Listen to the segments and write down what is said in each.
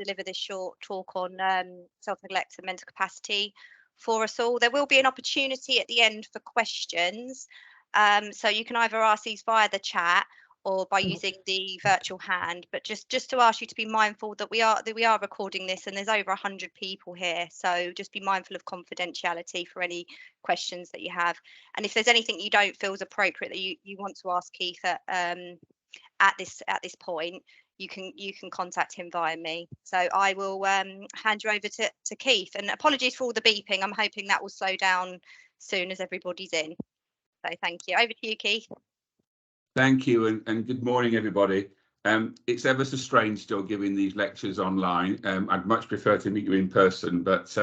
deliver this short talk on self-neglect and mental capacity for us all. There will be an opportunity at the end for questions. So you can either ask these via the chat or by using the virtual hand, but just to ask you to be mindful that we are recording this, and there's over 100 people here, so just be mindful of confidentiality for any questions that you have. And if there's anything you don't feel is appropriate that you want to ask Keith at this point, you can contact him via me. So I will hand you over to Keith, and apologies for all the beeping. I'm hoping that will slow down soon as everybody's in. So thank you. Over to you, Keith. Thank you, and good morning, everybody. It's ever so strange still giving these lectures online. I'd much prefer to meet you in person, but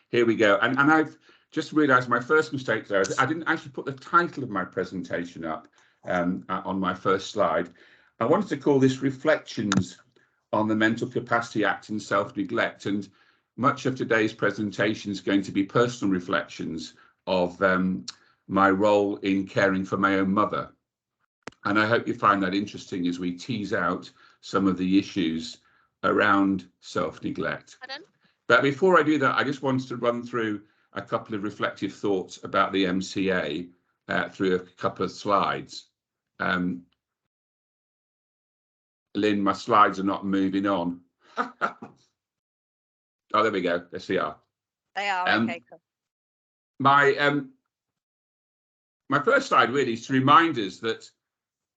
here we go. And I've just realised my first mistake there. I didn't actually put the title of my presentation up on my first slide. I wanted to call this Reflections on the Mental Capacity Act and Self-Neglect, and much of today's presentation is going to be personal reflections of my role in caring for my own mother. And I hope you find that interesting as we tease out some of the issues around self-neglect. But before I do that, I just wanted to run through a couple of reflective thoughts about the MCA through a couple of slides. Lynn, my slides are not moving on. Oh, there we go. There they are. They are, okay, cool. My first slide really is to remind us that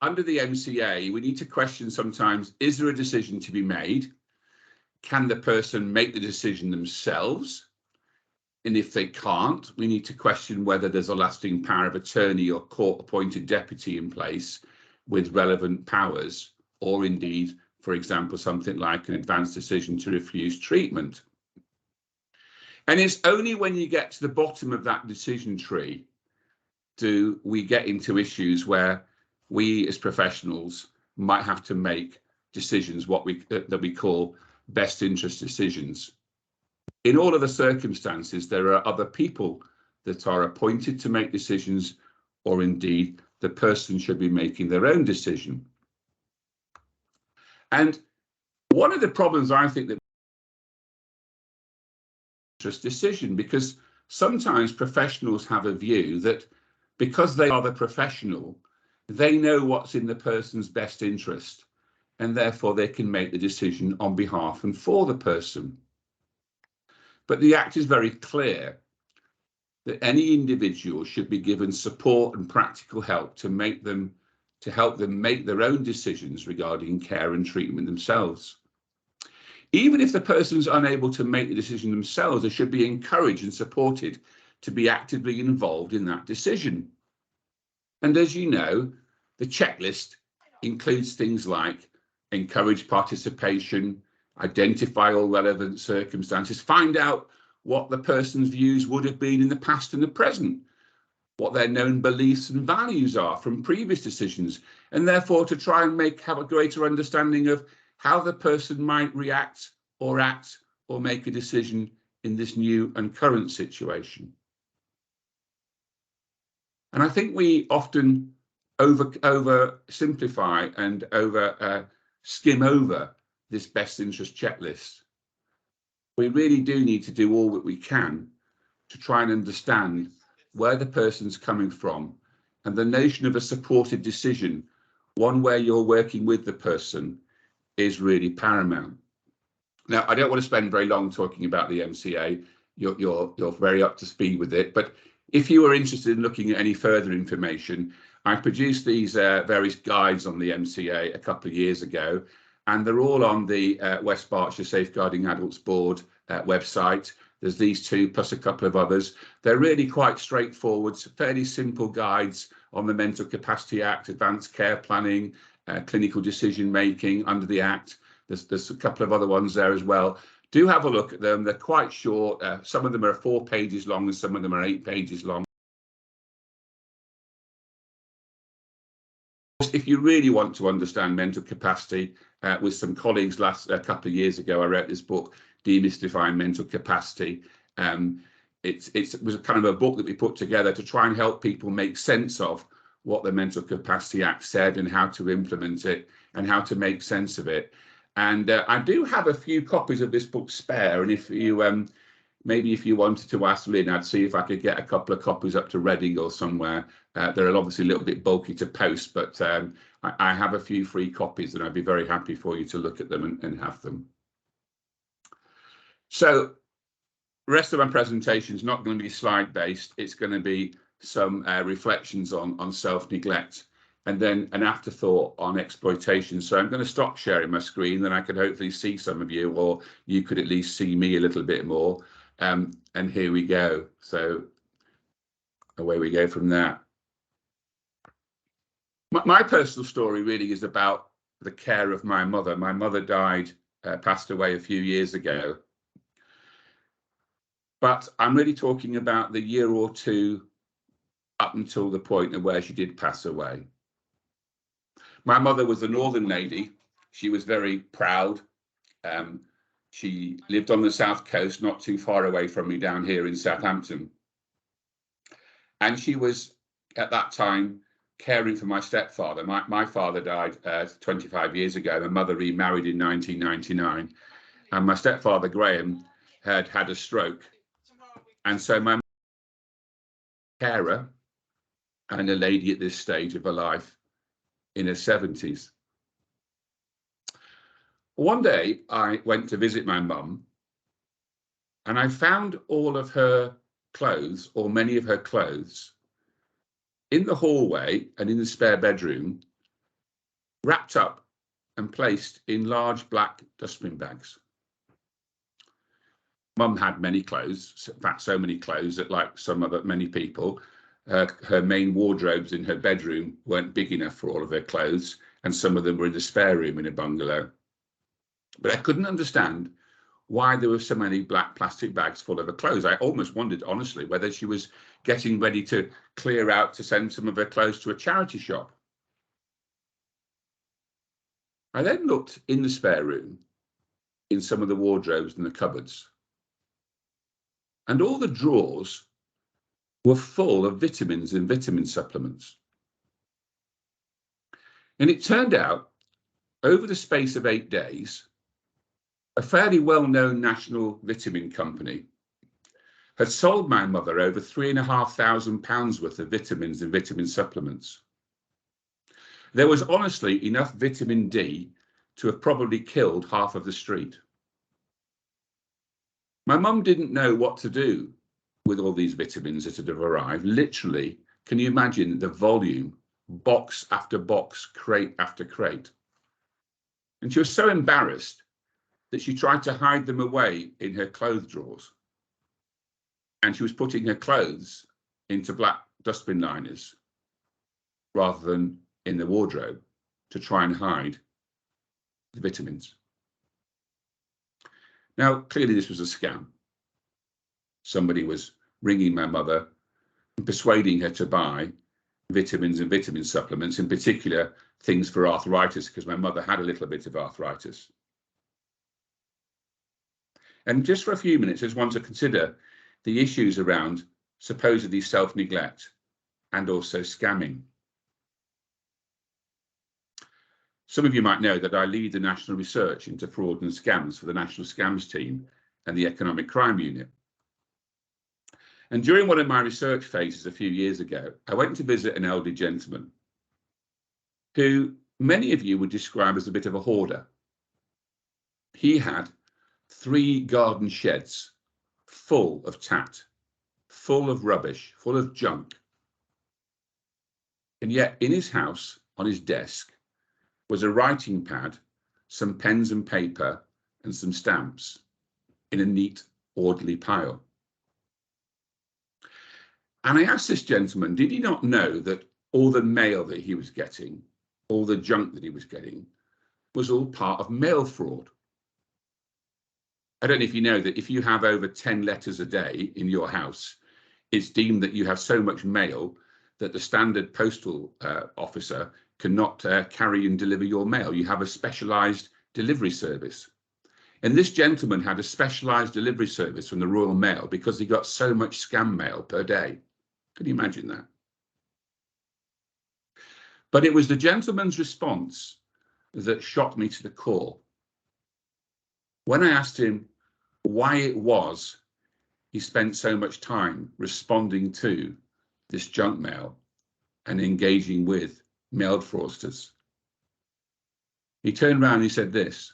under the MCA, we need to question sometimes, is there a decision to be made? Can the person make the decision themselves? And if they can't, we need to question whether there's a lasting power of attorney or court-appointed deputy in place with relevant powers, or indeed, for example, something like an advanced decision to refuse treatment. And it's only when you get to the bottom of that decision tree do we get into issues where we as professionals might have to make decisions that we call best interest decisions. In all of the circumstances, there are other people that are appointed to make decisions, or indeed the person should be making their own decision. And one of the problems I think that interest decision, because sometimes professionals have a view that because they are the professional, they know what's in the person's best interest, and therefore they can make the decision on behalf and for the person. But the Act is very clear that any individual should be given support and practical help to help them make their own decisions regarding care and treatment themselves. Even if the person's unable to make the decision themselves, they should be encouraged and supported to be actively involved in that decision. And as you know, the checklist includes things like encourage participation, identify all relevant circumstances, find out what the person's views would have been in the past and the present, what their known beliefs and values are from previous decisions, and therefore to try and have a greater understanding of how the person might react or act or make a decision in this new and current situation. And I think we often oversimplify and skim over this best interest checklist. We really do need to do all that we can to try and understand where the person's coming from, and the notion of a supported decision, one where you're working with the person, is really paramount. Now, I don't want to spend very long talking about the MCA. You're very up to speed with it, but if you are interested in looking at any further information, I produced these various guides on the MCA a couple of years ago, and they're all on the West Berkshire Safeguarding Adults Board website. There's these two plus a couple of others. They're really quite straightforward, fairly simple guides on the Mental Capacity Act, advanced care planning, clinical decision making under the Act. There's a couple of other ones there as well. Do have a look at them. They're quite short. Some of them are 4 pages long and some of them are 8 pages long. If you really want to understand mental capacity, with some colleagues a couple of years ago, I wrote this book, Demystifying Mental Capacity. It was kind of a book that we put together to try and help people make sense of what the Mental Capacity Act said and how to implement it and how to make sense of it. And I do have a few copies of this book spare, and if you maybe if you wanted to ask Lynn, I'd see if I could get a couple of copies up to Reading or somewhere. They're obviously a little bit bulky to post, but I have a few free copies, and I'd be very happy for you to look at them and have them. So the rest of my presentation is not going to be slide based. It's going to be some reflections on self-neglect, and then an afterthought on exploitation. So I'm going to stop sharing my screen, then I could hopefully see some of you, or you could at least see me a little bit more. And here we go. So away we go from that. My personal story really is about the care of my mother. My mother died, passed away a few years ago. But I'm really talking about the year or two up until the point of where she did pass away. My mother was a northern lady. She was very proud. She lived on the south coast, not too far away from me down here in Southampton. And she was, at that time, caring for my stepfather. My father died 25 years ago. My mother remarried in 1999. And my stepfather, Graham, had had a stroke. And so my carer and a lady at this stage of her life in her 70s. One day I went to visit my mum, and I found all of her clothes, or many of her clothes, in the hallway and in the spare bedroom, wrapped up and placed in large black dustbin bags. Mum had many clothes, in fact so many clothes that, like many people, her main wardrobes in her bedroom weren't big enough for all of her clothes, and some of them were in the spare room in a bungalow. But I couldn't understand why there were so many black plastic bags full of her clothes. I almost wondered, honestly, whether she was getting ready to clear out to send some of her clothes to a charity shop. I then looked in the spare room, in some of the wardrobes and the cupboards, and all the drawers were full of vitamins and vitamin supplements. And it turned out, over the space of 8 days, a fairly well-known national vitamin company had sold my mother over £3,500 worth of vitamins and vitamin supplements. There was honestly enough vitamin D to have probably killed half of the street. My mum didn't know what to do with all these vitamins that had arrived. Literally, can you imagine the volume, box after box, crate after crate? And she was so embarrassed that she tried to hide them away in her clothes drawers. And she was putting her clothes into black dustbin liners rather than in the wardrobe to try and hide the vitamins. Now, clearly this was a scam. Somebody was ringing my mother and persuading her to buy vitamins and vitamin supplements, in particular things for arthritis, because my mother had a little bit of arthritis. And just for a few minutes, I just want to consider the issues around supposedly self-neglect and also scamming. Some of you might know that I lead the national research into fraud and scams for the National Scams Team and the Economic Crime Unit. And during one of my research phases a few years ago, I went to visit an elderly gentleman who many of you would describe as a bit of a hoarder. He had 3 garden sheds full of tat, full of rubbish, full of junk. And yet in his house, on his desk, was a writing pad, some pens and paper, and some stamps in a neat, orderly pile. And I asked this gentleman, did he not know that all the mail that he was getting, all the junk that he was getting, was all part of mail fraud? I don't know if you know that if you have over 10 letters a day in your house, it's deemed that you have so much mail that the standard postal officer cannot carry and deliver your mail. You have a specialised delivery service. And this gentleman had a specialised delivery service from the Royal Mail because he got so much scam mail per day. Can you imagine that? But it was the gentleman's response that shocked me to the core. When I asked him why it was he spent so much time responding to this junk mail and engaging with mail fraudsters, he turned around and he said this: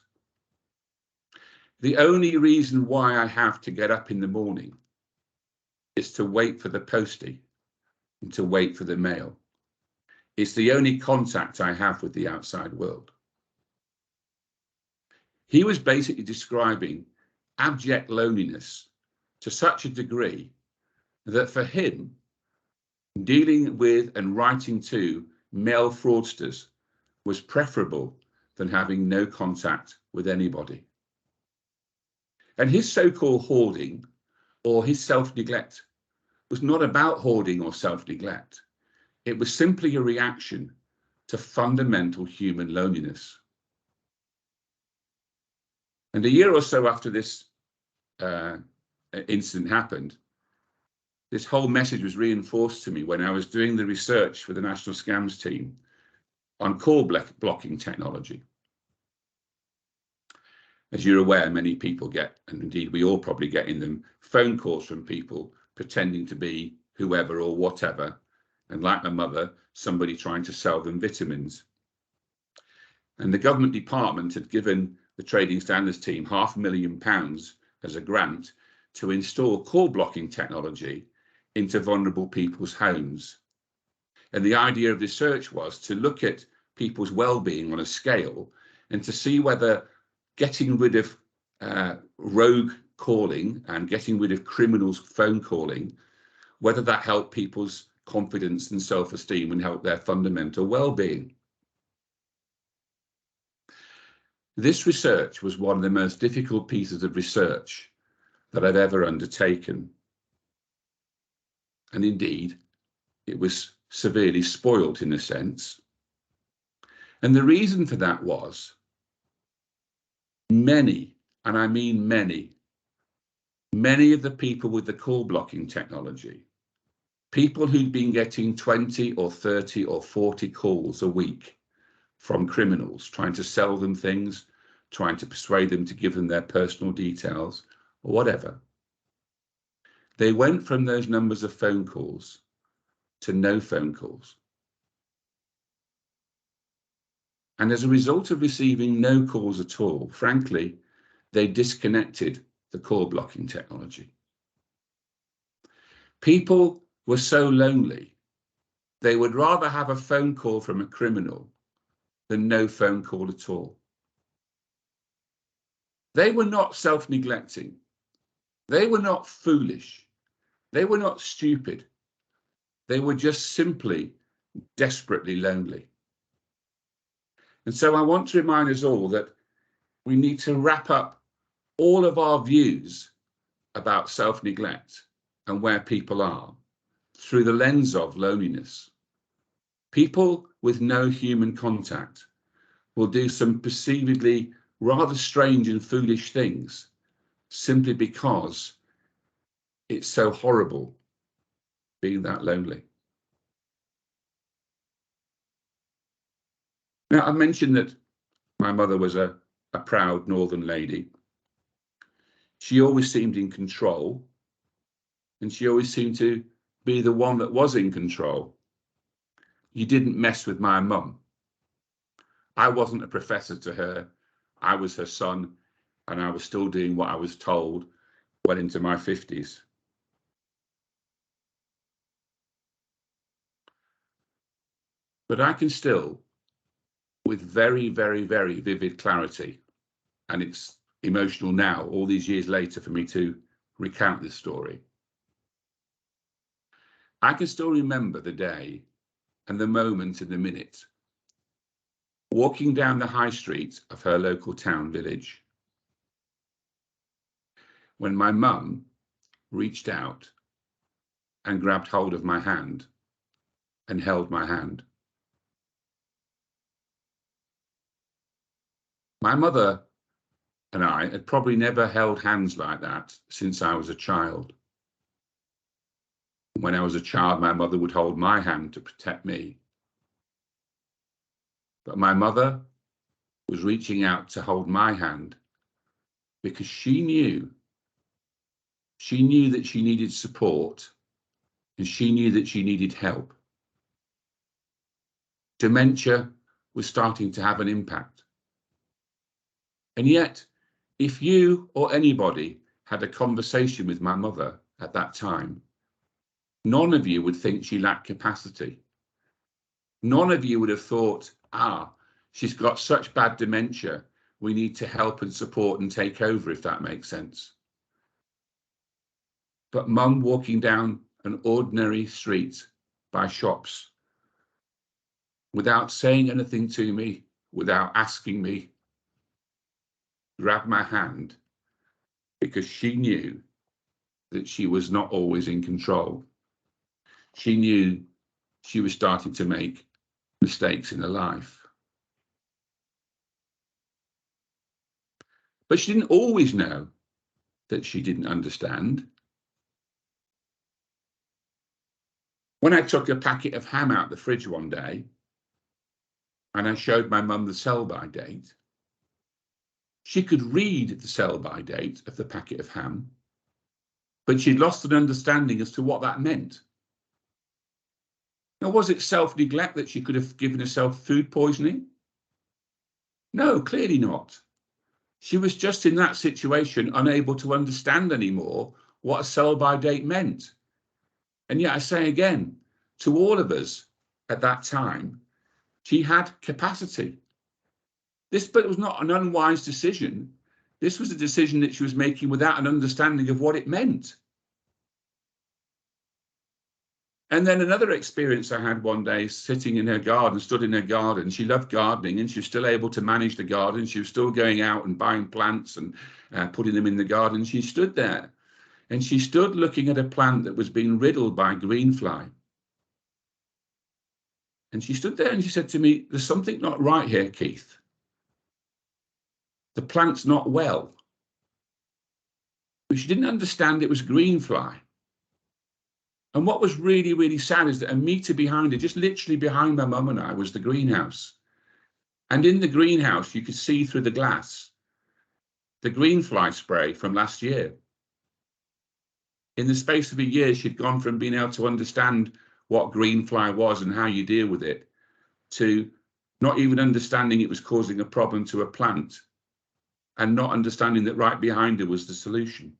"The only reason why I have to get up in the morning is to wait for the postie and to wait for the mail. It's the only contact I have with the outside world." He was basically describing abject loneliness to such a degree that for him, dealing with and writing to mail fraudsters was preferable than having no contact with anybody. And his so-called hoarding or his self-neglect was not about hoarding or self-neglect. It was simply a reaction to fundamental human loneliness. And a year or so after this incident happened, this whole message was reinforced to me when I was doing the research for the National Scams team on call blocking technology. As you're aware, many people get, and indeed we all probably get in them, phone calls from people pretending to be whoever or whatever, and like my mother, somebody trying to sell them vitamins. And the government department had given the Trading Standards team £500,000 as a grant to install call blocking technology into vulnerable people's homes. And the idea of research was to look at people's well-being on a scale and to see whether getting rid of rogue calling and getting rid of criminals phone calling, whether that helped people's confidence and self-esteem and helped their fundamental well-being. This research was one of the most difficult pieces of research that I've ever undertaken. And indeed, it was severely spoilt in a sense. And the reason for that was many, and I mean many of the people with the call blocking technology, people who'd been getting 20 or 30 or 40 calls a week from criminals trying to sell them things, trying to persuade them to give them their personal details or whatever. They went from those numbers of phone calls to no phone calls. And as a result of receiving no calls at all, frankly, they disconnected the call blocking technology. People were so lonely, they would rather have a phone call from a criminal than no phone call at all. They were not self-neglecting. They were not foolish. They were not stupid. They were just simply desperately lonely. And so I want to remind us all that we need to wrap up all of our views about self-neglect and where people are through the lens of loneliness. People with no human contact will do some perceivably rather strange and foolish things simply because it's so horrible being that lonely. Now, I mentioned that my mother was a proud northern lady. She always seemed in control, and she always seemed to be the one that was in control. You didn't mess with my mum. I wasn't a professor to her. I was her son, and I was still doing what I was told well into my 50s. But I can still, with very, very, very vivid clarity, and it's emotional now, all these years later, for me to recount this story. I can still remember the day and the moment and the minute, walking down the high street of her local town village, when my mum reached out and grabbed hold of my hand and held my hand. My mother and I had probably never held hands like that since I was a child. When I was a child, my mother would hold my hand to protect me. But my mother was reaching out to hold my hand because she knew that she needed support, and she knew that she needed help. Dementia was starting to have an impact. And yet, if you or anybody had a conversation with my mother at that time, none of you would think she lacked capacity. None of you would have thought, she's got such bad dementia, we need to help and support and take over, if that makes sense. But Mum, walking down an ordinary street by shops, without saying anything to me, without asking me, grabbed my hand, because she knew that she was not always in control. She knew she was starting to make mistakes in her life. But she didn't always know that she didn't understand. When I took a packet of ham out the fridge one day, and I showed my mum the sell-by date, she could read the sell-by date of the packet of ham, but she'd lost an understanding as to what that meant. Now, was it self-neglect that she could have given herself food poisoning? No, clearly not. She was just in that situation unable to understand anymore what a sell-by date meant. And yet I say again, to all of us at that time, she had capacity. This was not an unwise decision. This was a decision that she was making without an understanding of what it meant. And then another experience I had one day, sitting in her garden, stood in her garden. She loved gardening, and she was still able to manage the garden. She was still going out and buying plants and putting them in the garden. She stood there, and she stood looking at a plant that was being riddled by greenfly. And she stood there and she said to me, "There's something not right here, Keith. The plant's not well." But she didn't understand it was greenfly. And what was really, really sad is that a metre behind her, just literally behind my mum and I, was the greenhouse. And in the greenhouse, you could see through the glass the greenfly spray from last year. In the space of a year, she'd gone from being able to understand what greenfly was and how you deal with it, to not even understanding it was causing a problem to a plant, and not understanding that right behind her was the solution.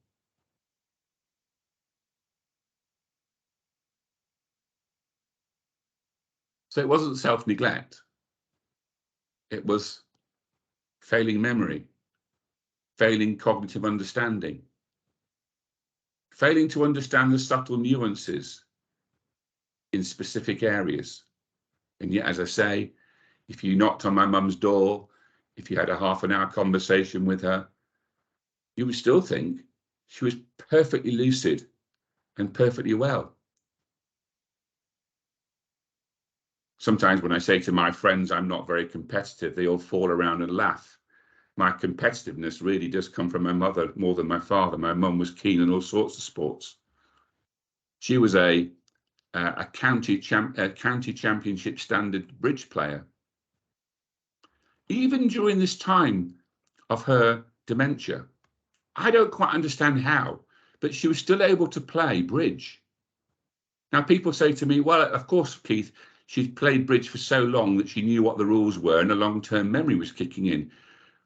So it wasn't self-neglect. It was failing memory, failing cognitive understanding, failing to understand the subtle nuances in specific areas. And yet, as I say, if you knocked on my mum's door, if you had a half-an-hour conversation with her, you would still think she was perfectly lucid and perfectly well. Sometimes when I say to my friends I'm not very competitive, they all fall around and laugh. My competitiveness really does come from my mother more than my father. My mum was keen on all sorts of sports. She was a county championship standard bridge player. Even during this time of her dementia, I don't quite understand how, but she was still able to play bridge. Now, people say to me, well, of course, Keith, she'd played bridge for so long that she knew what the rules were and a long-term memory was kicking in.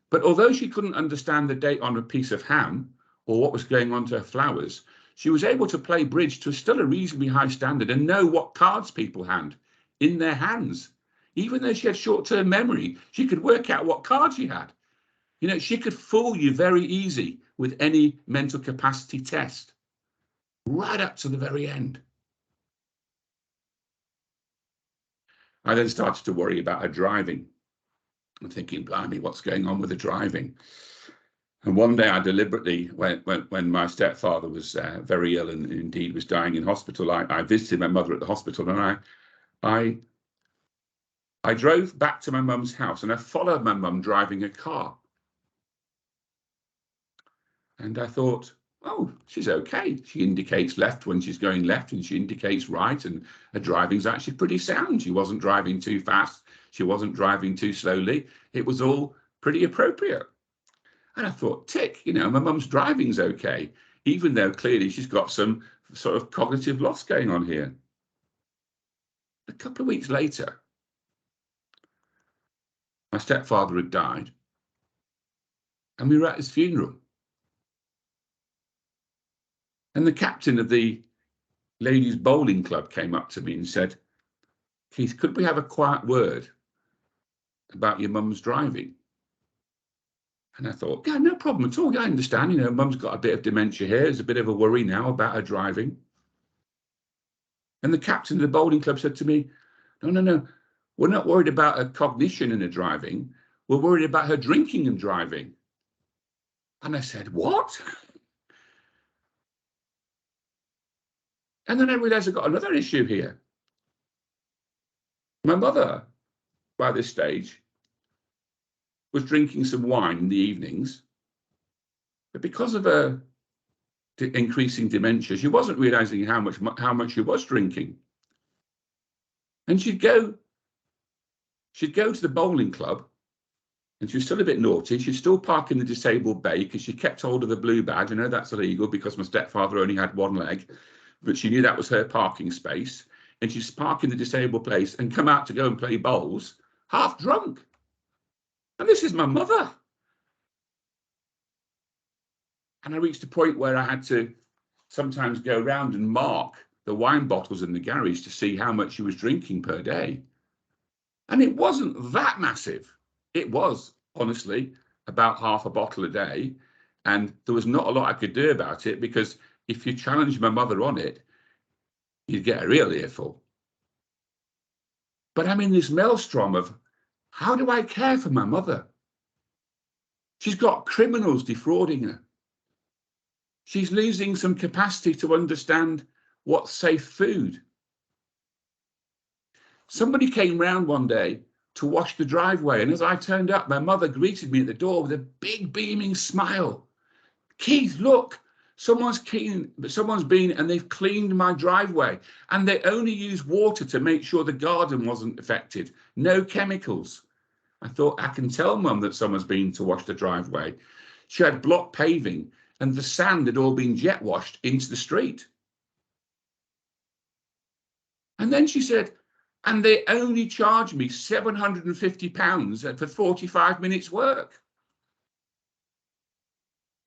But although she couldn't understand the date on a piece of ham or what was going on to her flowers, she was able to play bridge to still a reasonably high standard and know what cards people had in their hands. Even though she had short-term memory, she could work out what cards she had. You know, she could fool you very easy with any mental capacity test, right up to the very end. I then started to worry about her driving. I'm thinking, blimey, what's going on with her driving? And one day I deliberately, when my stepfather was very ill and indeed was dying in hospital, I visited my mother at the hospital, and I drove back to my mum's house, and I followed my mum driving a car. And I thought, oh, she's okay. She indicates left when she's going left, and she indicates right, and her driving's actually pretty sound. She wasn't driving too fast. She wasn't driving too slowly. It was all pretty appropriate. And I thought, tick, you know, my mum's driving's okay, even though clearly she's got some sort of cognitive loss going on here. A couple of weeks later, my stepfather had died, and we were at his funeral. And the captain of the ladies' bowling club came up to me and said, Keith, could we have a quiet word about your mum's driving? And I thought, yeah, no problem at all. Yeah, I understand. You know, mum's got a bit of dementia here. There's a bit of a worry now about her driving. And the captain of the bowling club said to me, no, we're not worried about her cognition and her driving. We're worried about her drinking and driving. And I said, what? And then I realized I've got another issue here. My mother, by this stage, was drinking some wine in the evenings, but because of her increasing dementia, she wasn't realizing how much she was drinking. And she'd go to the bowling club, and she was still a bit naughty. She'd still park in the disabled bay because she kept hold of the blue badge. I know that's illegal because my stepfather only had one leg, but she knew that was her parking space. And she'd park in the disabled place and come out to go and play bowls, half drunk. And this is my mother. And I reached a point where I had to sometimes go around and mark the wine bottles in the garage to see how much she was drinking per day. And it wasn't that massive. It was, honestly, about half a bottle a day. And there was not a lot I could do about it, because if you challenged my mother on it, you'd get a real earful. But I'm in this maelstrom of, how do I care for my mother? She's got criminals defrauding her. She's losing some capacity to understand what's safe food. Somebody came round one day to wash the driveway, and as I turned up, my mother greeted me at the door with a big beaming smile. Keith, look, someone's been and they've cleaned my driveway, and they only use water to make sure the garden wasn't affected. No chemicals. I thought, I can tell Mum that someone's been to wash the driveway. She had block paving, and the sand had all been jet washed into the street. And then she said, and they only charged me £750 for 45 minutes work.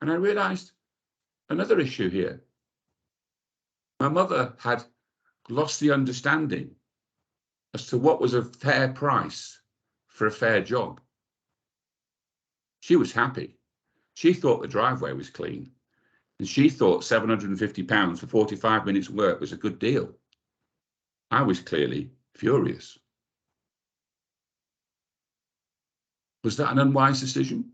And I realized another issue here. My mother had lost the understanding as to what was a fair price for a fair job. She was happy. She thought the driveway was clean, and she thought £750 for 45 minutes work was a good deal. I was clearly furious. Was that an unwise decision?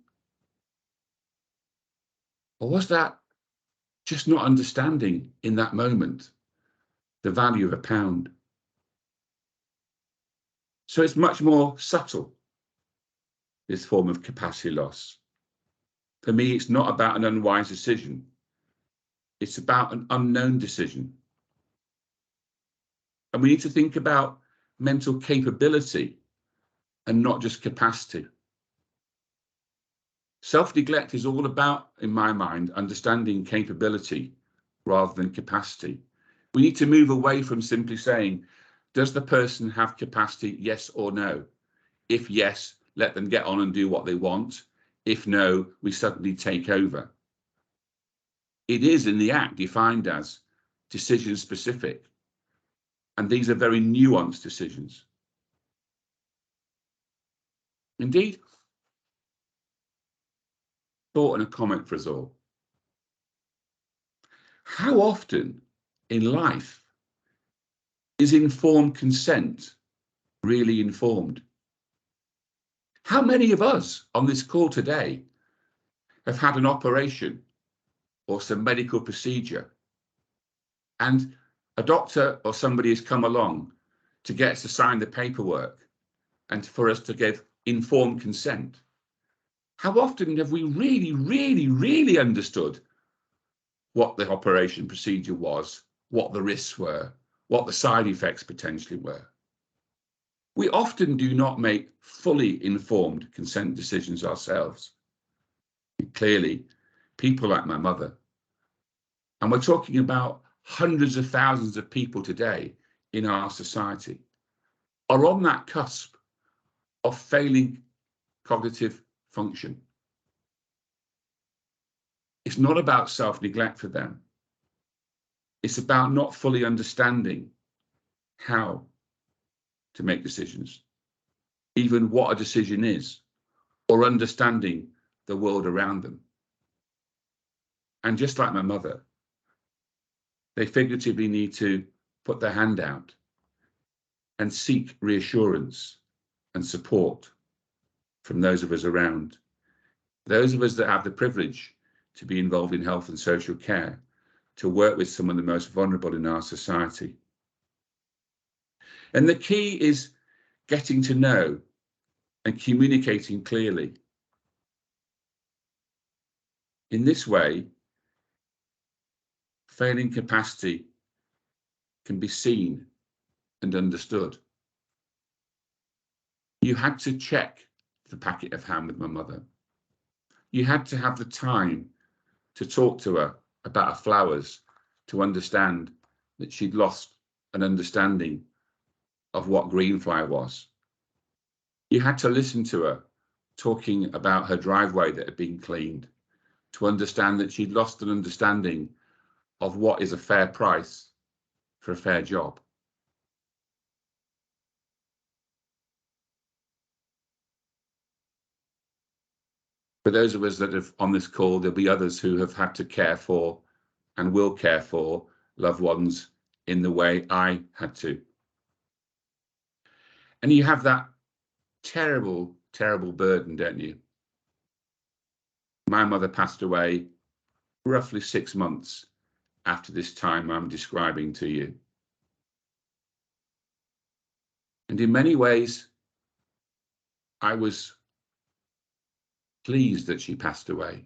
Or was that just not understanding in that moment the value of a pound? So it's much more subtle, this form of capacity loss. For me, it's not about an unwise decision. It's about an unknown decision. And we need to think about mental capability and not just capacity. Self-neglect is all about, in my mind, understanding capability rather than capacity. We need to move away from simply saying, does the person have capacity, yes or no? If yes, let them get on and do what they want. If no, we suddenly take over. It is in the Act defined as decision specific. And these are very nuanced decisions. Indeed, thought and a comment for us all. How often in life is informed consent really informed? How many of us on this call today have had an operation or some medical procedure, and a doctor or somebody has come along to get us to sign the paperwork and for us to give informed consent? How often have we really understood what the operation procedure was, what the risks were, what the side effects potentially were? We often do not make fully informed consent decisions ourselves. Clearly, people like my mother, and we're talking about hundreds of thousands of people today in our society, are on that cusp of failing cognitive function. It's not about self-neglect for them. It's about not fully understanding how to make decisions, even what a decision is, or understanding the world around them. And just like my mother, they figuratively need to put their hand out and seek reassurance and support from those of us around. Those of us that have the privilege to be involved in health and social care, to work with some of the most vulnerable in our society. And the key is getting to know and communicating clearly. In this way, failing capacity can be seen and understood. You had to check the packet of ham with my mother. You had to have the time to talk to her about her flowers, to understand that she'd lost an understanding of what greenfly was. You had to listen to her talking about her driveway that had been cleaned, to understand that she'd lost an understanding of what is a fair price for a fair job. For those of us that are on this call, there'll be others who have had to care for and will care for loved ones in the way I had to. And you have that terrible, terrible burden, don't you? My mother passed away roughly 6 months after this time I'm describing to you. And in many ways, I was pleased that she passed away,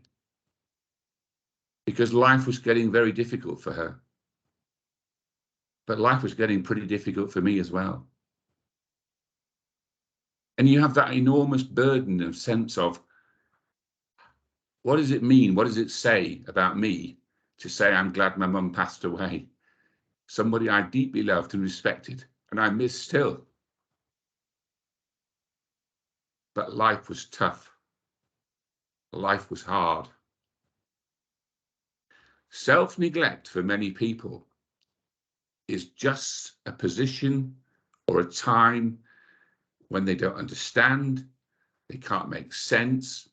because life was getting very difficult for her. But life was getting pretty difficult for me as well. And you have that enormous burden of sense of, what does it mean? What does it say about me to say I'm glad my mum passed away? Somebody I deeply loved and respected, and I miss still. But life was tough. Life was hard. Self-neglect for many people is just a position or a time when they don't understand, they can't make sense,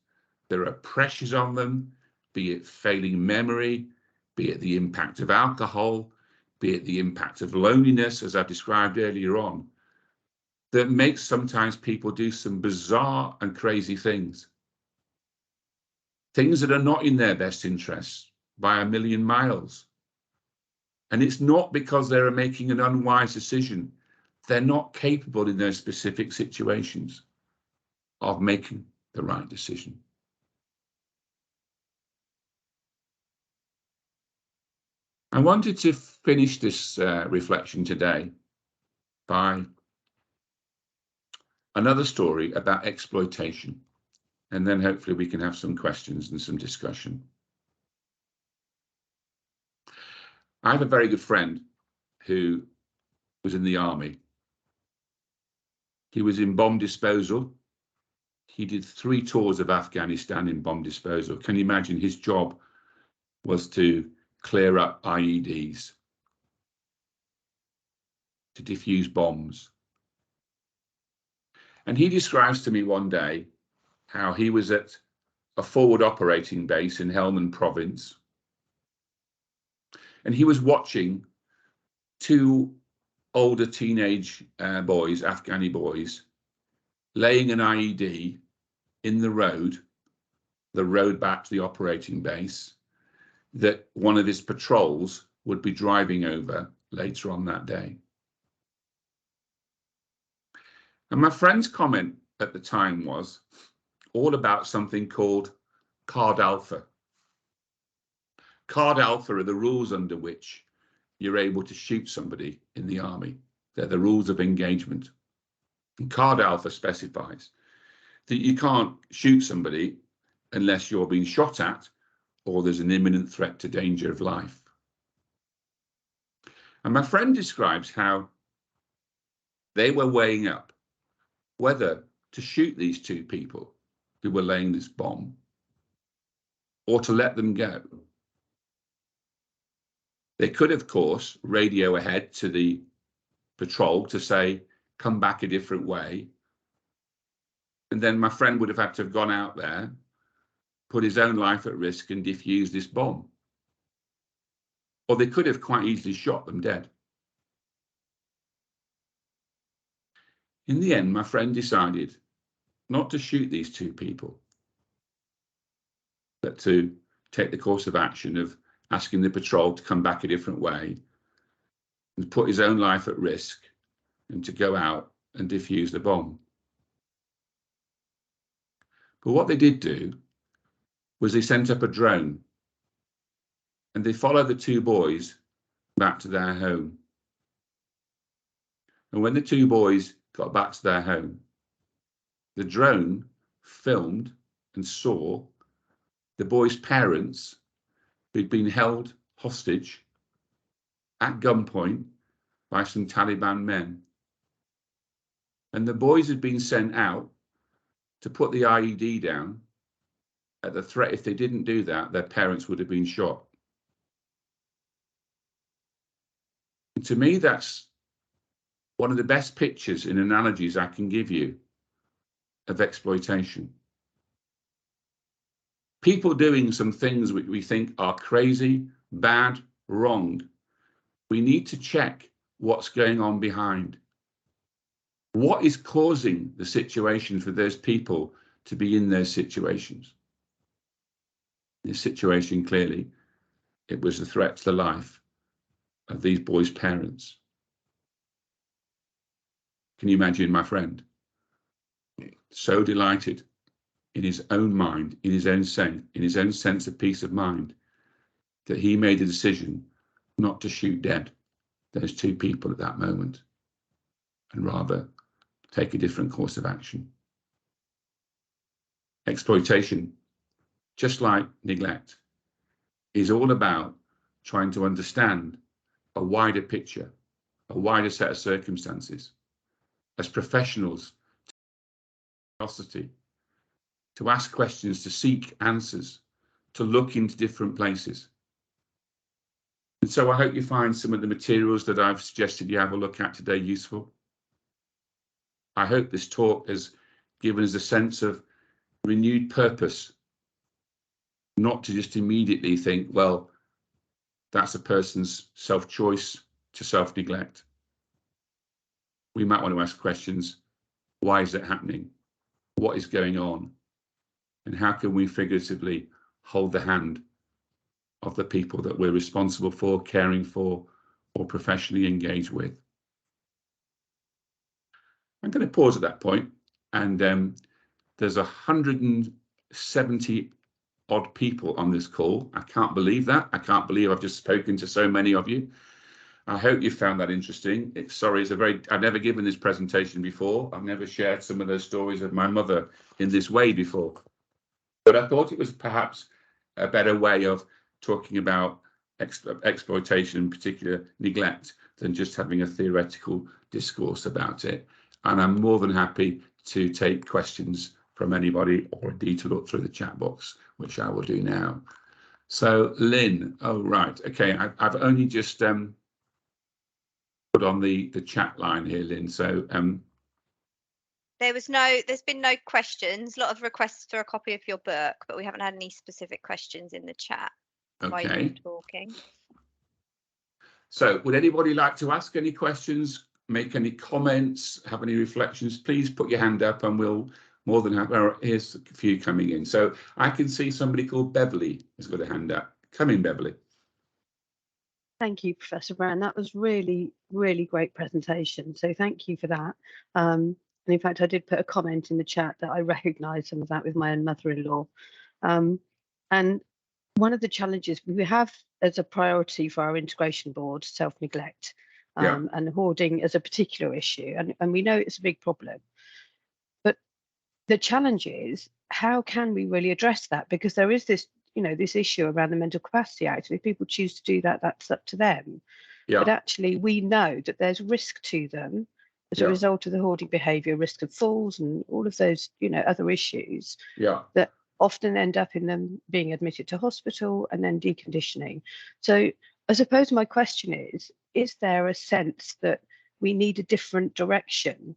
there are pressures on them, be it failing memory, be it the impact of alcohol, be it the impact of loneliness, as I described earlier on, that makes sometimes people do some bizarre and crazy things. Things that are not in their best interests by a million miles. And it's not because they're making an unwise decision. They're not capable in those specific situations of making the right decision. I wanted to finish this reflection today by another story about exploitation, and then hopefully we can have some questions and some discussion. I have a very good friend who was in the army. He was in bomb disposal. He did 3 tours of Afghanistan in bomb disposal. Can you imagine? His job was to clear up IEDs, to defuse bombs. And he describes to me one day how he was at a forward operating base in Helmand province, and he was watching 2 older teenage boys, Afghani boys, laying an IED in the road back to the operating base that one of his patrols would be driving over later on that day. And my friend's comment at the time was all about something called Card Alpha. Card Alpha are the rules under which you're able to shoot somebody in the army. They're the rules of engagement. And Card Alpha specifies that you can't shoot somebody unless you're being shot at or there's an imminent threat to danger of life. And my friend describes how they were weighing up whether to shoot these two people who were laying this bomb or to let them go. They could, of course, radio ahead to the patrol to say, come back a different way. And then my friend would have had to have gone out there, put his own life at risk and defused this bomb. Or they could have quite easily shot them dead. In the end, my friend decided not to shoot these two people, but to take the course of action of asking the patrol to come back a different way and put his own life at risk and to go out and defuse the bomb. But what they did do was they sent up a drone and they followed the two boys back to their home. And when the two boys got back to their home, the drone filmed and saw the boys' parents who'd been held hostage at gunpoint by some Taliban men. And the boys had been sent out to put the IED down at the threat. If they didn't do that, their parents would have been shot. And to me, that's one of the best pictures and analogies I can give you of exploitation. People doing some things which we think are crazy, bad, wrong. We need to check what's going on behind. What is causing the situation for those people to be in those situations? This situation, clearly, it was a threat to the life of these boys' parents. Can you imagine my friend? So delighted in his own mind, in his own sense of peace of mind, that he made a decision not to shoot dead those two people at that moment, and rather take a different course of action. Exploitation, just like neglect, is all about trying to understand a wider picture, a wider set of circumstances. As professionals, curiosity, to ask questions, to seek answers, to look into different places. And so I hope you find some of the materials that I've suggested you have a look at today useful. I hope this talk has given us a sense of renewed purpose, not to just immediately think, well, that's a person's self-choice to self-neglect. We might want to ask questions. Why is it happening? What is going on? And how can we figuratively hold the hand of the people that we're responsible for, caring for, or professionally engaged with? I'm going to pause at that point, and there's 170 odd people on this call. I can't believe that. I can't believe I've just spoken to so many of you. I hope you found that interesting. I've never given this presentation before. I've never shared some of those stories of my mother in this way before. But I thought it was perhaps a better way of talking about exploitation, in particular neglect, than just having a theoretical discourse about it. And I'm more than happy to take questions from anybody, or indeed to look through the chat box, which I will do now. So Lynn, oh right, okay, I've only just put on the chat line here, Lynn. So there's been no questions. A lot of requests for a copy of your book, but we haven't had any specific questions in the chat while you've been talking. So would anybody like to ask any questions, make any comments, have any reflections? Please put your hand up and we'll more than happy. Here's a few coming in. So I can see somebody called Beverly has got a hand up. Come in, Beverly. Thank you, Professor Brown. That was really, really great presentation. So thank you for that. And in fact, I did put a comment in the chat that I recognise some of that with my own mother-in-law. And one of the challenges we have as a priority for our integration board, self-neglect, and hoarding as a particular issue. And we know it's a big problem. But the challenge is, how can we really address that? Because there is this, this issue around the Mental Capacity Act. And if people choose to do that, that's up to them. Yeah. But actually, we know that there's risk to them as a Yeah. result of the hoarding behaviour, risk of falls and all of those, other issues Yeah. that often end up in them being admitted to hospital and then deconditioning. So I suppose my question is there a sense that we need a different direction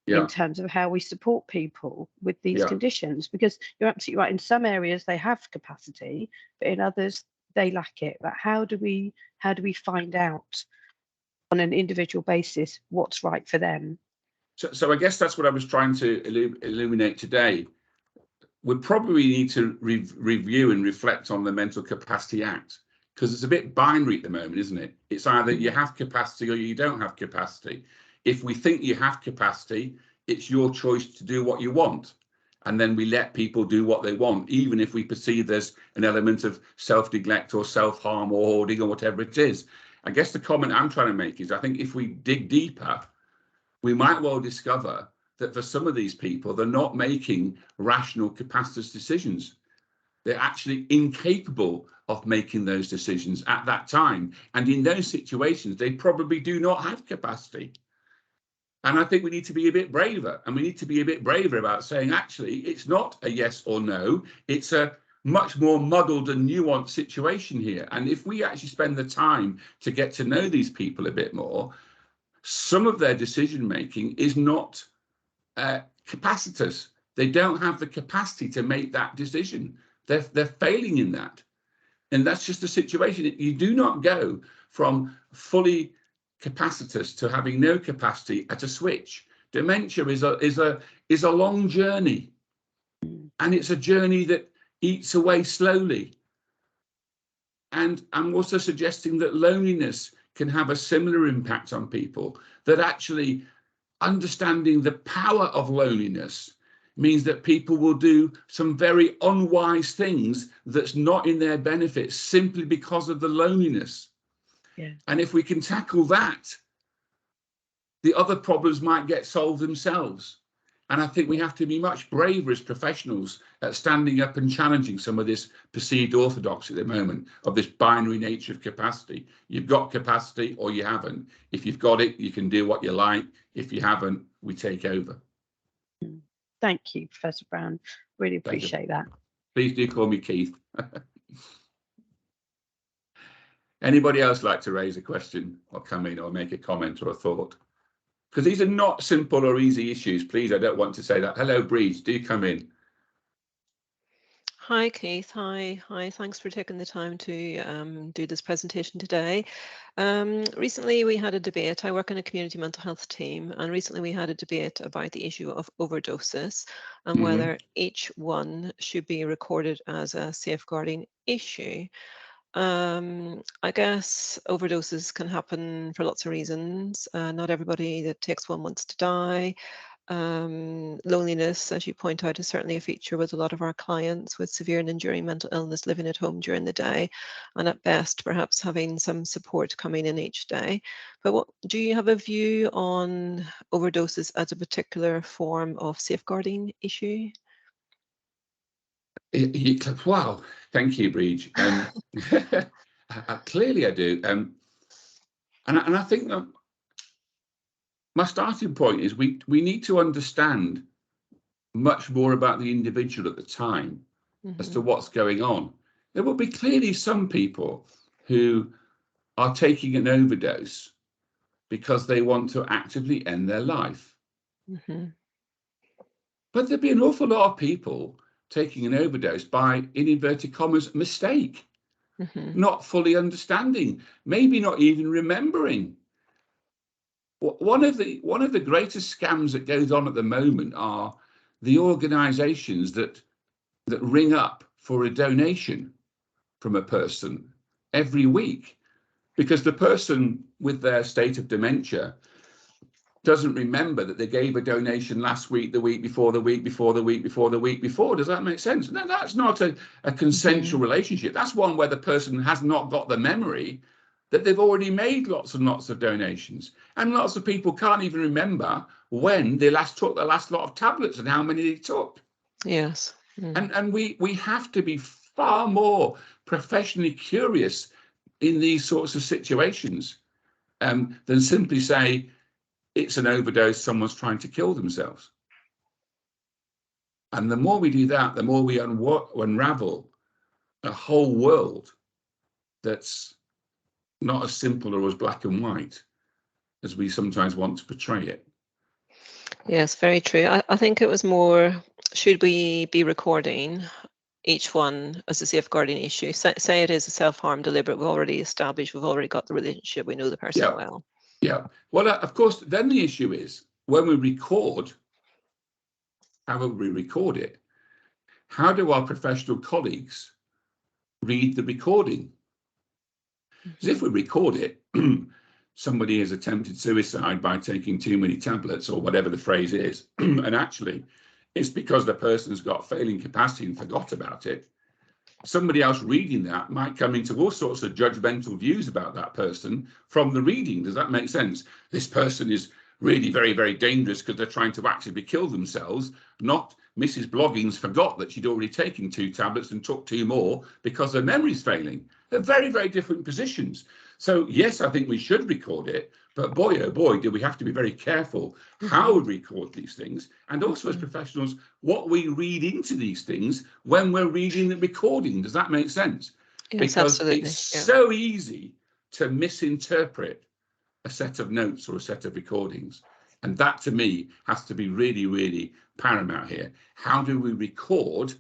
in terms of how we support people with these conditions? Because you're absolutely right, in some areas they have capacity, but in others they lack it. But how do we find out on an individual basis what's right for them? So I guess that's what I was trying to illuminate today. We probably need to review and reflect on the Mental Capacity Act, because it's a bit binary at the moment, isn't it? It's either you have capacity or you don't have capacity. If we think you have capacity, it's your choice to do what you want. And then we let people do what they want, even if we perceive there's an element of self-neglect or self-harm or hoarding or whatever it is. I guess the comment I'm trying to make is, I think if we dig deeper, we might well discover that for some of these people, they're not making rational, capacitous decisions. They're actually incapable of making those decisions at that time. And in those situations, they probably do not have capacity. And I think we need to be a bit braver. And we need to be a bit braver about saying, actually, it's not a yes or no. It's a much more muddled and nuanced situation here. And if we actually spend the time to get to know these people a bit more, some of their decision making is not capacitous. They don't have the capacity to make that decision. They're failing in that. And that's just a situation. You do not go from fully capacitous to having no capacity at a switch. Dementia is a long journey, and it's a journey that eats away slowly. And I'm also suggesting that loneliness can have a similar impact on people, that actually understanding the power of loneliness means that people will do some very unwise things that's not in their benefit simply because of the loneliness. Yeah. And if we can tackle that, the other problems might get solved themselves. And I think we have to be much braver as professionals at standing up and challenging some of this perceived orthodoxy at the moment of this binary nature of capacity. You've got capacity or you haven't. If you've got it, you can do what you like. If you haven't, we take over. Thank you, Professor Brown. Really appreciate that. Please do call me Keith. Anybody else like to raise a question or come in or make a comment or a thought? Because these are not simple or easy issues. Please, I don't want to say that. Hello, Breeze, do come in. Hi, Keith. Hi. Thanks for taking the time to do this presentation today. Recently, we had a debate. I work in a community mental health team, and recently we had a debate about the issue of overdoses and whether each one should be recorded as a safeguarding issue. I guess overdoses can happen for lots of reasons. Not everybody that takes one wants to die. Loneliness, as you point out, is certainly a feature with a lot of our clients with severe and enduring mental illness living at home during the day, and at best perhaps having some support coming in each day. But do you have a view on overdoses as a particular form of safeguarding issue? Wow, thank you, Breach. Clearly I do. And I think that my starting point is we need to understand much more about the individual at the time as to what's going on. There will be clearly some people who are taking an overdose because they want to actively end their life. But there'd be an awful lot of people taking an overdose by, in inverted commas, mistake, not fully understanding, maybe not even remembering. One of the greatest scams that goes on at the moment are the organisations that ring up for a donation from a person every week, because the person with their state of dementia doesn't remember that they gave a donation last week, the week before, the week before, the week before, the week before. Does that make sense? No, that's not a consensual relationship. That's one where the person has not got the memory that they've already made lots and lots of donations. And lots of people can't even remember when they last took the last lot of tablets and how many they took. Yes. And we have to be far more professionally curious in these sorts of situations than simply say it's an overdose, someone's trying to kill themselves. And the more we do that, the more we unravel a whole world that's not as simple or as black and white as we sometimes want to portray it. Yes, very true. I think it was more, should we be recording each one as a safeguarding issue? Say it is a self-harm deliberate, we've already established, we've already got the relationship, we know the person well. Yeah. Well, of course, then the issue is when we record, however we record it, how do our professional colleagues read the recording? Because if we record it, somebody has attempted suicide by taking too many tablets or whatever the phrase is, and actually it's because the person's got failing capacity and forgot about it. Somebody else reading that might come into all sorts of judgmental views about that person from the reading. Does that make sense? This person is really very, very dangerous because they're trying to actively kill themselves, not Mrs. Bloggins forgot that she'd already taken 2 tablets and took 2 more because her memory's failing. They're very, very different positions. So yes, I think we should record it, but boy, oh boy, do we have to be very careful how we record these things. And also as professionals, what we read into these things when we're reading the recording. Does that make sense? Yes, because absolutely. it's so easy to misinterpret a set of notes or a set of recordings. And that to me has to be really, really paramount here. How do we record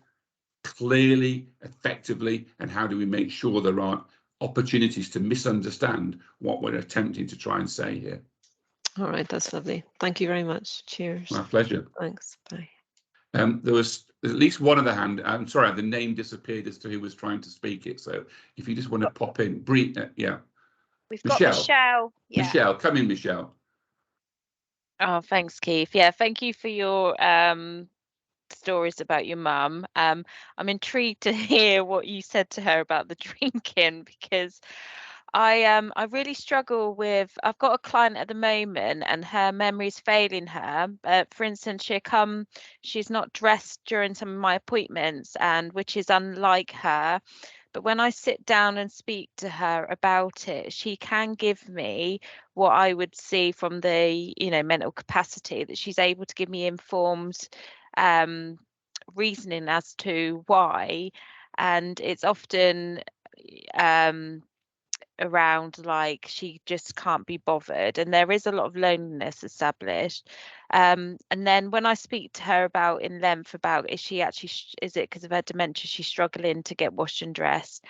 clearly, effectively, and how do we make sure there aren't opportunities to misunderstand what we're attempting to try and say here? All right, that's lovely. Thank you very much. Cheers. My pleasure. Thanks. Bye. There was at least one other hand. I'm sorry, the name disappeared as to who was trying to speak it. So if you just want to pop in, yeah. We've got Michelle. Yeah. Michelle, come in, Michelle. Oh, thanks, Keith. Yeah, thank you for your stories about your mum. I'm intrigued to hear what you said to her about the drinking, because I really struggle with, I've got a client at the moment and her memory's failing her. For instance, she's not dressed during some of my appointments, and which is unlike her. But when I sit down and speak to her about it, she can give me what I would see from the, mental capacity, that she's able to give me informed reasoning as to why. And it's often around like she just can't be bothered, and there is a lot of loneliness established. And then when I speak to her about in length about is it because of her dementia she's struggling to get washed and dressed,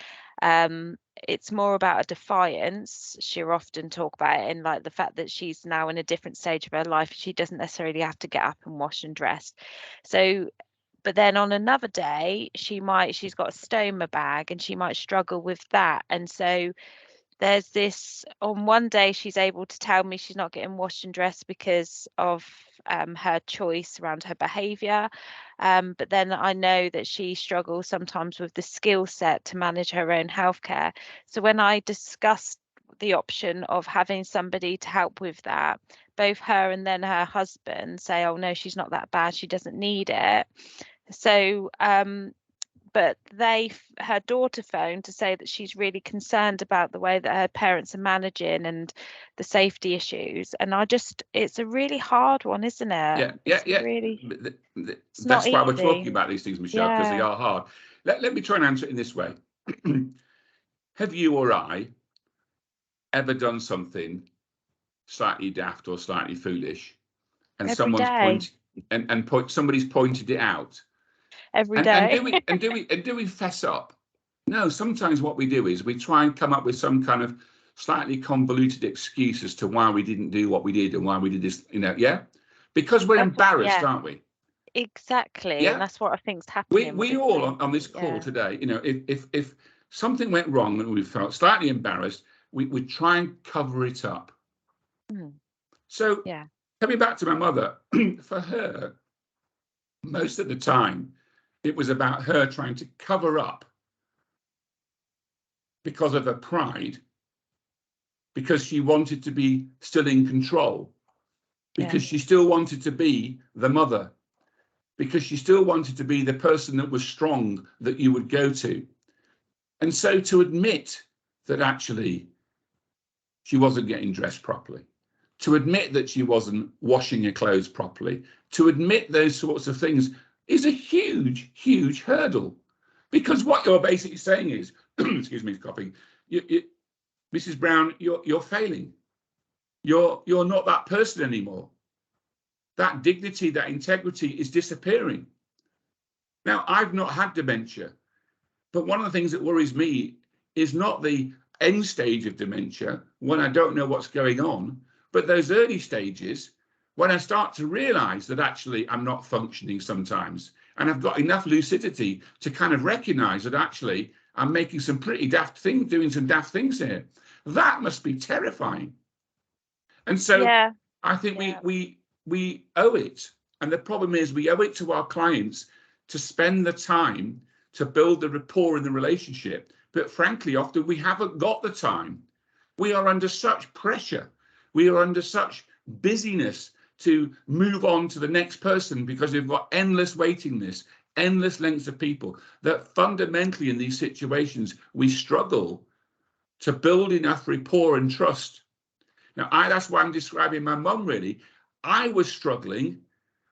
it's more about a defiance. She'll often talk about it in like the fact that she's now in a different stage of her life. She doesn't necessarily have to get up and wash and dress. So but then on another day she's got a stoma bag and she might struggle with that. And so there's this, on one day she's able to tell me she's not getting washed and dressed because of her choice around her behaviour, but then I know that she struggles sometimes with the skill set to manage her own healthcare. So when I discussed the option of having somebody to help with that, both her and then her husband say, oh no, she's not that bad, she doesn't need it. So but her daughter phoned to say that she's really concerned about the way that her parents are managing and the safety issues. And it's a really hard one, isn't it? Yeah. Really, that's why we're talking about these things, Michelle, because they are hard. Let me try and answer it in this way. Have you or I ever done something slightly daft or slightly foolish, and somebody's pointed it out? Every day. And do we fess up? No, sometimes what we do is we try and come up with some kind of slightly convoluted excuse as to why we didn't do what we did and why we did this, because we're embarrassed, aren't we? Exactly. Yeah? And that's what I think's happening. We all on this call today, if something went wrong and we felt slightly embarrassed, we try and cover it up. So coming back to my mother, for her, most of the time, it was about her trying to cover up because of her pride, because she wanted to be still in control. because she still wanted to be the mother, because she still wanted to be the person that was strong that you would go to. And so to admit that actually she wasn't getting dressed properly, to admit that she wasn't washing her clothes properly, to admit those sorts of things is a huge, huge hurdle. Because what you're basically saying is, excuse me, coughing, Mrs. Brown, you're failing. You're not that person anymore. That dignity, that integrity is disappearing. Now, I've not had dementia, but one of the things that worries me is not the end stage of dementia when I don't know what's going on, but those early stages when I start to realize that actually I'm not functioning sometimes, and I've got enough lucidity to kind of recognize that actually I'm making some pretty daft things, doing some daft things here. That must be terrifying. And so I think we owe it. And the problem is we owe it to our clients to spend the time to build the rapport in the relationship. But frankly, often we haven't got the time. We are under such pressure. We are under such busyness to move on to the next person because we've got endless waiting lists, endless lengths of people, that fundamentally in these situations, we struggle to build enough rapport and trust. Now, that's why I'm describing my mum, really. I was struggling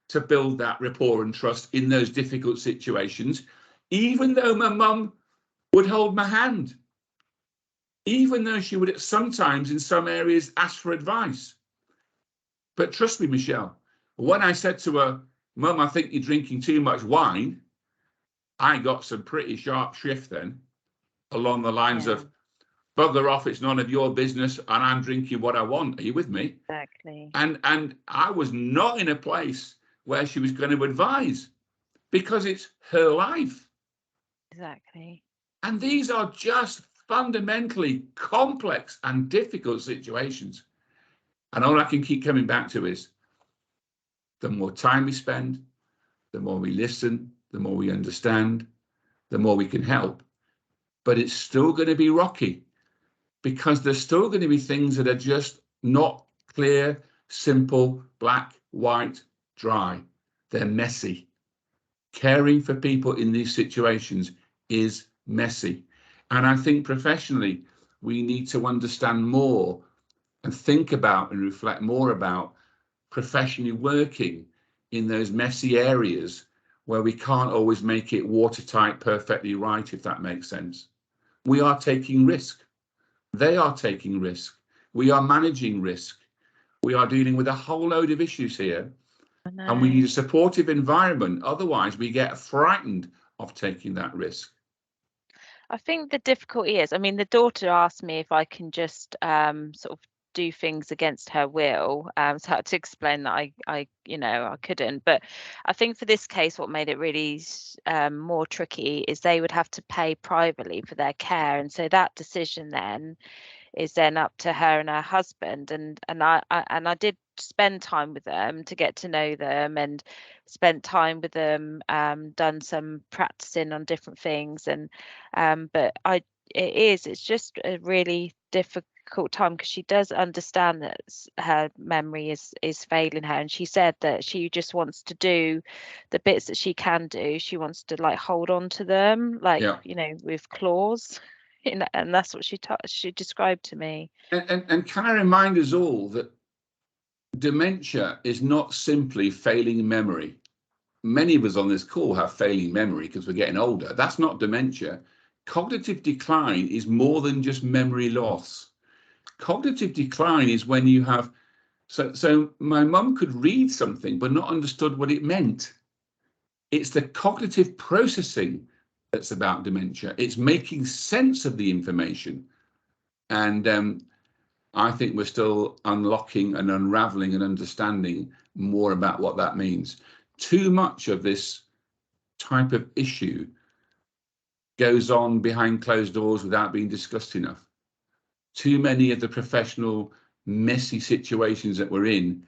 to build that rapport and trust in those difficult situations, even though my mum would hold my hand, even though she would sometimes in some areas ask for advice. But trust me, Michelle, when I said to her, Mum, I think you're drinking too much wine, I got some pretty sharp shrift then along the lines of, bugger off, it's none of your business and I'm drinking what I want. Are you with me? Exactly. And I was not in a place where she was going to advise because it's her life. Exactly. And these are just fundamentally complex and difficult situations. And all I can keep coming back to is the more time we spend, the more we listen, the more we understand, the more we can help. But it's still going to be rocky because there's still going to be things that are just not clear, simple, black, white, dry. They're messy. Caring for people in these situations is messy. And I think professionally, we need to understand more and think about and reflect more about professionally working in those messy areas where we can't always make it watertight, perfectly right, if that makes sense. We are taking risk. They are taking risk. We are managing risk. We are dealing with a whole load of issues here. And we need a supportive environment. Otherwise, we get frightened of taking that risk. I think the difficulty is, I mean, the daughter asked me if I can just sort of do things against her will. So I had to explain that I couldn't. But I think for this case, what made it really more tricky is they would have to pay privately for their care. And so that decision then is then up to her and her husband. And I did spend time with them to get to know them and spent time with them, done some practicing on different things. And but it's just a really difficult time because she does understand that her memory is failing her, and she said that she just wants to do the bits that she can do. She wants to like hold on to them, like with claws. And that's what she described to me. And can I remind us all that dementia is not simply failing memory. Many of us on this call have failing memory because we're getting older. That's not dementia. Cognitive decline is more than just memory loss. Cognitive decline is when you have, so my mum could read something but not understood what it meant. It's the cognitive processing that's about dementia. It's making sense of the information. And I think we're still unlocking and unraveling and understanding more about what that means. Too much of this type of issue goes on behind closed doors without being discussed enough. Too many of the professional messy situations that we're in,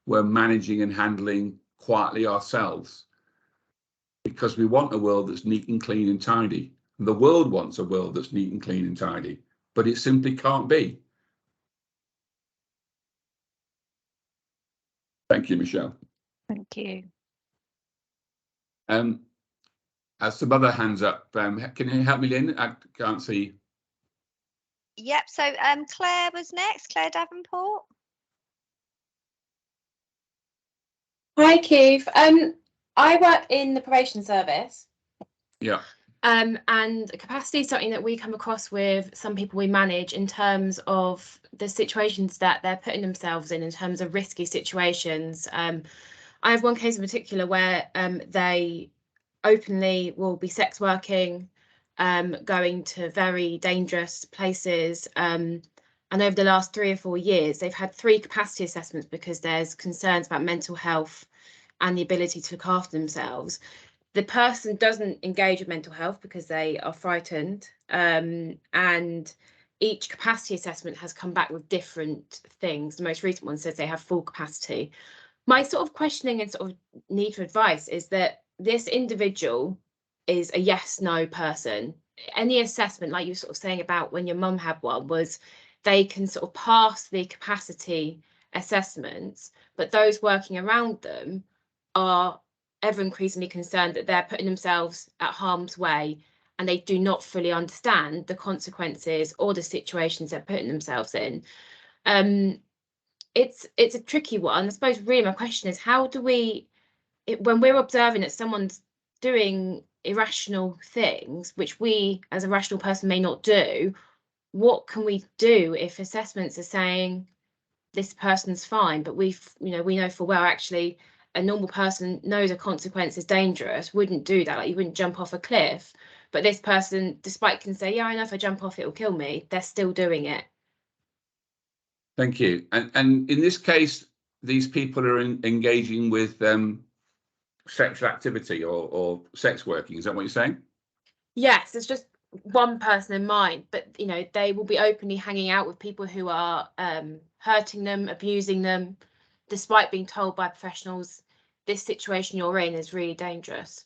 we're managing and handling quietly ourselves because we want a world that's neat and clean and tidy. The world wants a world that's neat and clean and tidy, but it simply can't be. Thank you, Michelle. Thank you. Some other hands up. Can you help me, Lynn? I can't see. Yep. So Claire was next. Claire Davenport. Hi, Keith. I work in the probation service. Yeah. And capacity is something that we come across with some people we manage in terms of the situations that they're putting themselves in terms of risky situations. I have one case in particular where they openly will be sex working, going to very dangerous places. And over the last 3 or 4 years, they've had 3 capacity assessments because there's concerns about mental health and the ability to look after themselves. The person doesn't engage with mental health because they are frightened, and each capacity assessment has come back with different things. The most recent one says they have full capacity. My sort of questioning and sort of need for advice is that this individual is a yes/no person. Any assessment, like you were sort of saying about when your mum had one, was they can sort of pass the capacity assessments, but those working around them are ever increasingly concerned that they're putting themselves at harm's way, and they do not fully understand the consequences or the situations they're putting themselves in. It's a tricky one. I suppose really my question is, how do we, when we're observing that someone's doing irrational things, which we as a rational person may not do, what can we do if assessments are saying this person's fine, but we know full well actually a normal person knows a consequence is dangerous, wouldn't do that. Like, you wouldn't jump off a cliff, but this person, despite can say, yeah, I know if I jump off, it'll kill me, they're still doing it. Thank you. And in this case, these people are engaging with sexual activity or sex working. Is that what you're saying? Yes, there's just one person in mind, but they will be openly hanging out with people who are hurting them, abusing them, despite being told by professionals this situation you're in is really dangerous.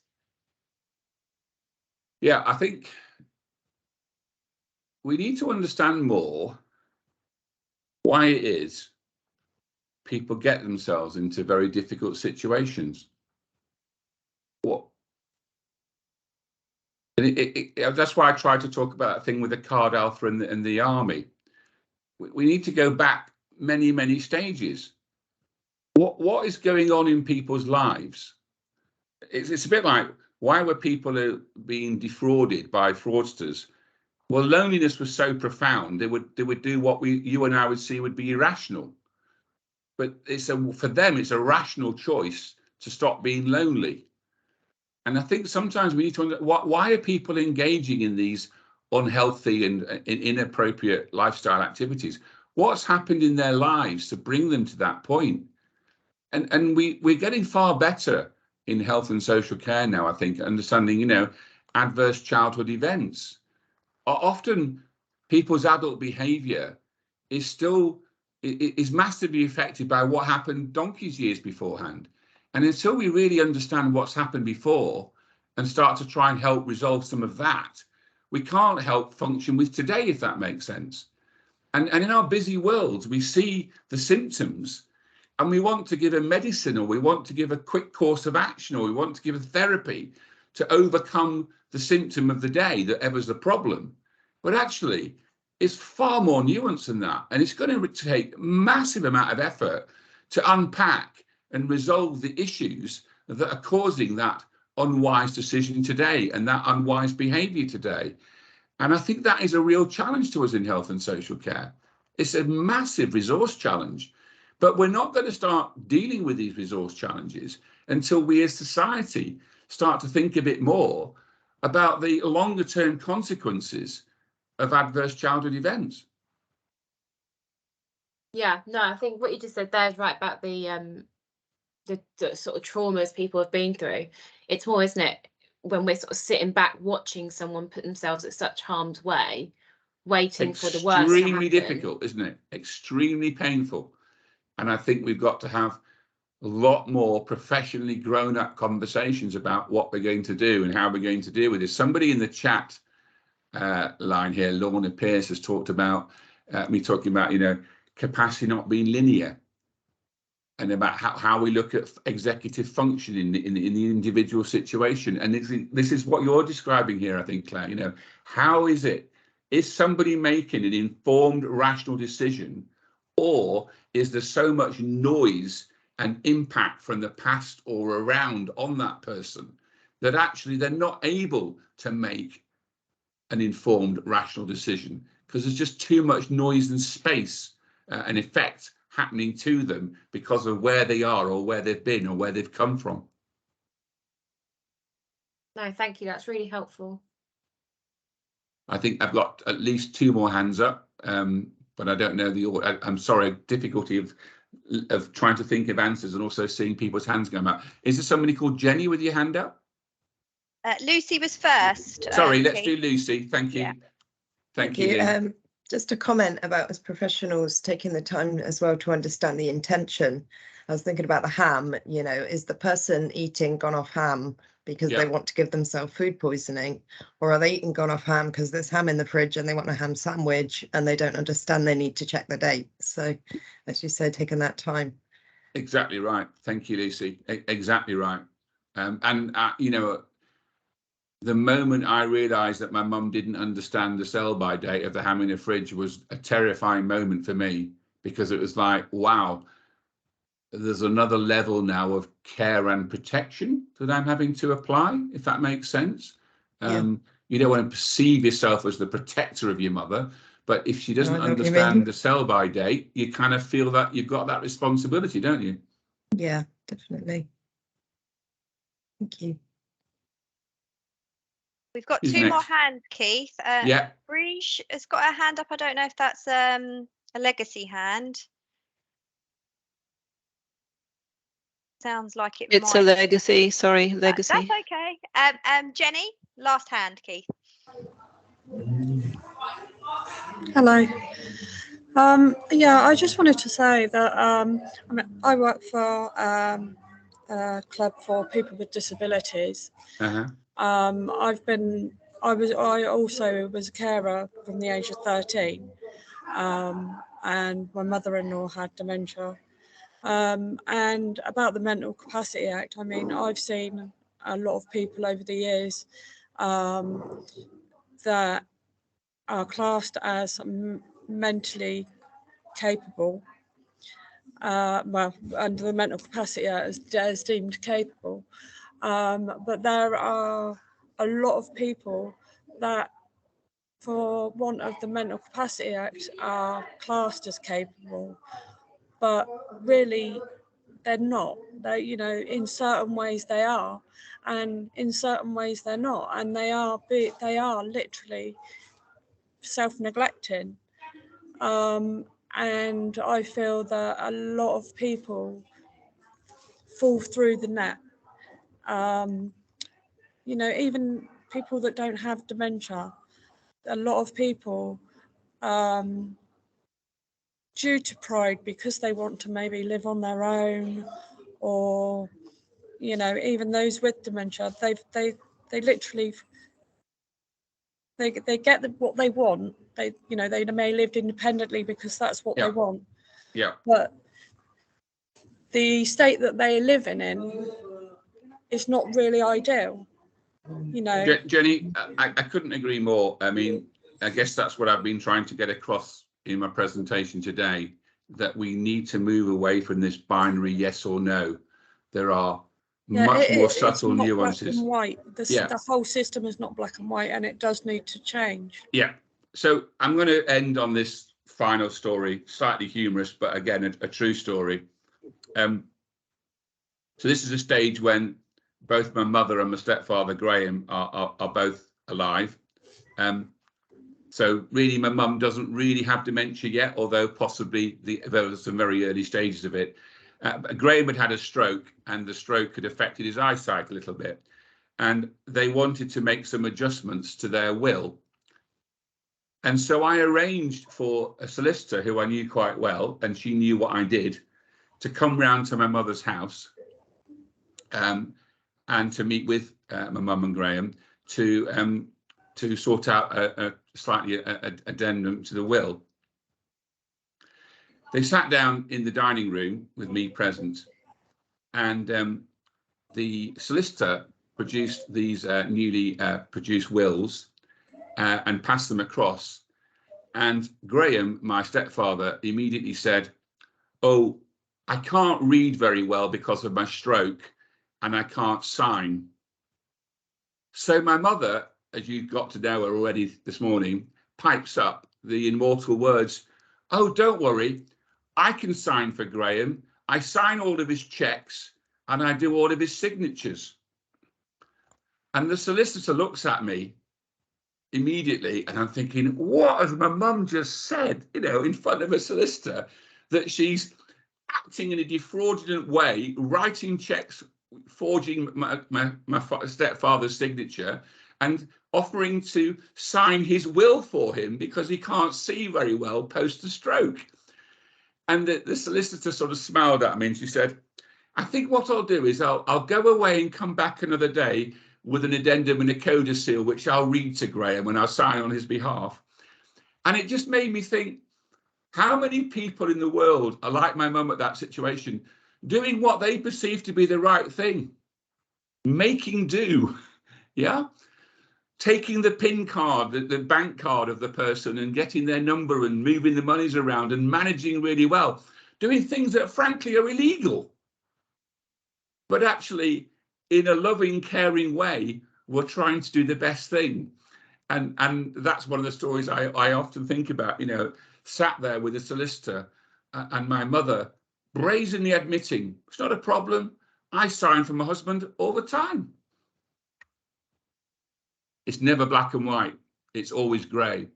Yeah, I think we need to understand more why it is people get themselves into very difficult situations. That's why I try to talk about that thing with the card alpha and the army. We need to go back many, many stages. What is going on in people's lives? It's a bit like, why were people being defrauded by fraudsters? Well, loneliness was so profound, they would do what you and I would see would be irrational. But for them, it's a rational choice to stop being lonely. And I think sometimes we need to understand why are people engaging in these unhealthy and inappropriate lifestyle activities? What's happened in their lives to bring them to that point? And we're getting far better in health and social care now, I think, understanding, adverse childhood events. Often people's adult behavior is massively affected by what happened donkey's years beforehand. And until we really understand what's happened before and start to try and help resolve some of that, we can't help function with today, if that makes sense. And in our busy worlds, we see the symptoms and we want to give a medicine, or we want to give a quick course of action, or we want to give a therapy to overcome the symptom of the day, that ever's the problem. But actually, it's far more nuanced than that. And it's going to take a massive amount of effort to unpack and resolve the issues that are causing that unwise decision today and that unwise behaviour today. And I think that is a real challenge to us in health and social care. It's a massive resource challenge, but we're not going to start dealing with these resource challenges until we as society start to think a bit more about the longer term consequences of adverse childhood events. Yeah, no, I think what you just said there is right about the sort of traumas people have been through. It's more, isn't it, when we're sort of sitting back watching someone put themselves at such harm's way, waiting for the worst to happen. Extremely difficult, isn't it? Extremely painful. And I think we've got to have a lot more professionally grown-up conversations about what we're going to do and how we're going to deal with this. Somebody in the chat line here, Lorna Pierce, has talked about me talking about, capacity not being linear. and about how we look at executive function in the individual situation. And this is what you're describing here, I think, Claire. You know, how is somebody making an informed, rational decision, or is there so much noise and impact from the past or around on that person that actually they're not able to make an informed, rational decision, because there's just too much noise and space and effect happening to them because of where they are or where they've been or where they've come from. No, thank you. That's really helpful. I think I've got at least 2 more hands up, but I don't know the order. I'm sorry, difficulty of trying to think of answers and also seeing people's hands going up. Is there somebody called Jenny with your hand up? Lucy was first. Sorry, let's do Lucy. Thank you. Yeah. Thank you. Just a comment about us professionals taking the time as well to understand the intention. I was thinking about the ham, you know, is the person eating gone off ham because they want to give themselves food poisoning, or are they eating gone off ham because there's ham in the fridge and they want a ham sandwich and they don't understand they need to check the date? So as you say, taking that time. Exactly right. Thank you, Lucy. Exactly right. You know, the moment I realised that my mum didn't understand the sell-by date of the ham in the fridge was a terrifying moment for me, because it was like, wow, there's another level now of care and protection that I'm having to apply, if that makes sense. You don't want to perceive yourself as the protector of your mother, but if she doesn't understand the sell-by date, you kind of feel that you've got that responsibility, don't you? Yeah, definitely. Thank you. We've got Who's 2 next? more hands, Keith. Yeah. Breach has got a hand up. I don't know if that's a legacy hand. Sounds like it It's might. a legacy, sorry, legacy. That's okay. Jenny, last hand, Keith. Hello. Yeah, I just wanted to say that I work for a club for people with disabilities. I also was a carer from the age of 13, and my mother-in-law had dementia. And about the Mental Capacity Act, I mean, I've seen a lot of people over the years that are classed as mentally capable, well, under the Mental Capacity Act as deemed capable. But there are a lot of people that, for want of the Mental Capacity Act, are classed as capable, but really they're not. They, you know, in certain ways they are, and in certain ways they're not, and they are literally self-neglecting. And I feel that a lot of people fall through the net. You know, even people that don't have dementia, a lot of people, due to pride, because they want to maybe live on their own, or, you know, even those with dementia, they literally, they get what they want. They, you know, they may live independently because that's what they want. Yeah. But the state that they live in is not really ideal. You know, Jenny, I couldn't agree more. I mean, I guess that's what I've been trying to get across in my presentation today, that we need to move away from this binary yes or no. There are much more subtle nuances. Black and white. The whole system is not black and white, and it does need to change. Yeah. So I'm going to end on this final story, slightly humorous, but again, a true story. So this is a stage when both my mother and my stepfather, Graham, are both alive. So really, my mum doesn't really have dementia yet, although possibly there were some very early stages of it. Graham had a stroke, and the stroke had affected his eyesight a little bit. And they wanted to make some adjustments to their will. And so I arranged for a solicitor who I knew quite well, and she knew what I did, to come round to my mother's house and to meet with my mum and Graham to sort out a slightly addendum to the will. they sat down in the dining room with me present, and the solicitor produced these newly produced wills and passed them across. And Graham, my stepfather, immediately said, "Oh, I can't read very well because of my stroke, and I can't sign." So my mother, as you got to know her already this morning, pipes up the immortal words, "Oh, don't worry, I can sign for Graham. I sign all of his checks and I do all of his signatures." And the solicitor looks at me immediately, and I'm thinking, what has my mum just said, you know, in front of a solicitor, that she's acting in a defraudulent way, writing checks, forging my stepfather's signature, and offering to sign his will for him because he can't see very well post a stroke. And the solicitor sort of smiled at me and she said, "I think what I'll do is I'll go away and come back another day with an addendum and a codicil, which I'll read to Graham and I'll sign on his behalf." And it just made me think, how many people in the world are like my mum at that situation, doing what they perceive to be the right thing, making do, yeah? Taking the PIN card, the bank card of the person and getting their number and moving the monies around and managing really well, doing things that frankly are illegal. But actually, in a loving, caring way, we're trying to do the best thing. And that's one of the stories I often think about, you know, sat there with a solicitor and my mother brazenly admitting, "It's not a problem. I sign for my husband all the time." It's never black and white. It's always grey.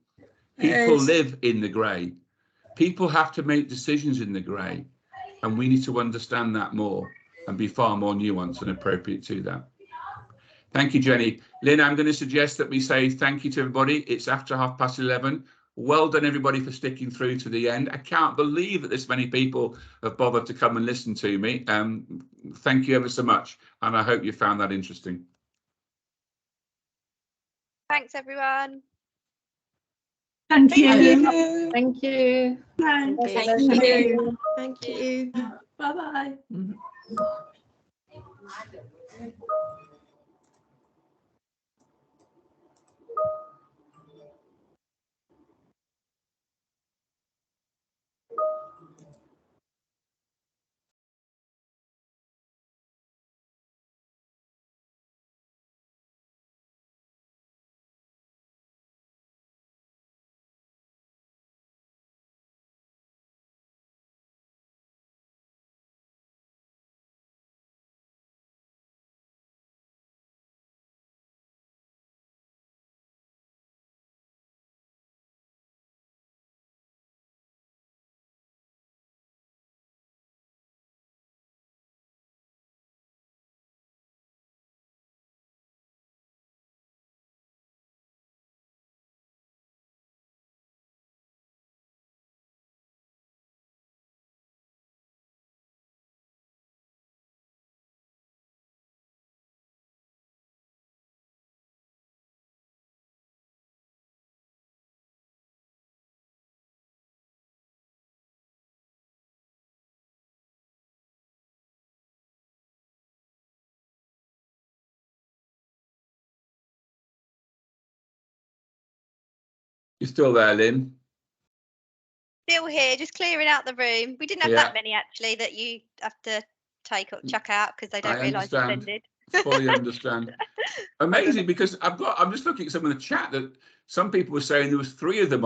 People live in the grey. People have to make decisions in the grey. And we need to understand that more and be far more nuanced and appropriate to that. Thank you, Jenny. Lynn, I'm going to suggest that we say thank you to everybody. It's after 11:30. Well done, everybody, for sticking through to the end. I can't believe that this many people have bothered to come and listen to me. Thank you ever so much. And I hope you found that interesting. Thanks, everyone. Thank you. Thank you. Thank you. Thank you. Bye-bye. You're still there, Lynn? Still here, just clearing out the room. We didn't have that many actually that you have to chuck out because they don't realise it's ended. Fully understand. Amazing, because I'm just looking at some of the chat that some people were saying there was 3 of them